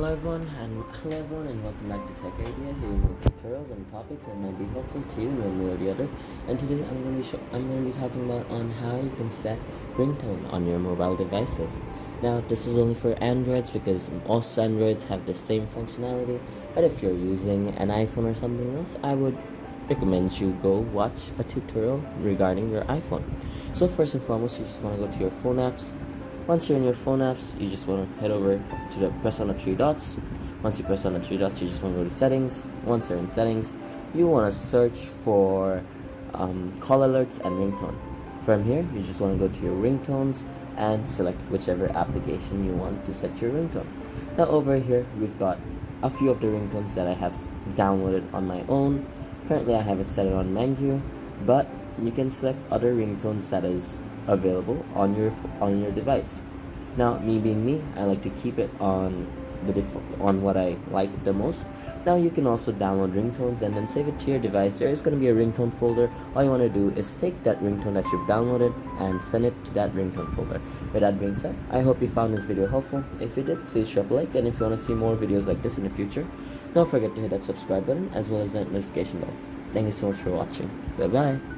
Hello everyone and welcome back to Tech Idea. Here we have tutorials and topics that might be helpful to you in one way or the other. And today I'm going to be talking about on how you can set ringtone on your mobile devices. Now this is only for Androids because most Androids have the same functionality. But if you're using an iPhone or something else, I would recommend you go watch a tutorial regarding your iPhone. So first and foremost, you just want to go to your phone apps. Once you're in your phone apps, you just want to head over to press on the three dots. Once you press on the three dots, you just want to go to settings. Once you're in settings, you want to search for call alerts and ringtone. From here, you just want to go to your ringtones and select whichever application you want to set your ringtone. Now over here, we've got a few of the ringtones that I have downloaded on my own. Currently, I have it set on menu, but you can select other ringtones that is available on your device. Now, me being me, I like to keep it on on what I like the most. Now you can also download ringtones and then save it to your device. There is going to be a ringtone folder. All you want to do is take that ringtone that you've downloaded and send it to that ringtone folder. With that being said, I hope you found this video helpful. If you did, please drop a like, and if you want to see more videos like this in the future, don't forget to hit that subscribe button as well as that notification bell. Thank you so much for watching. Bye bye.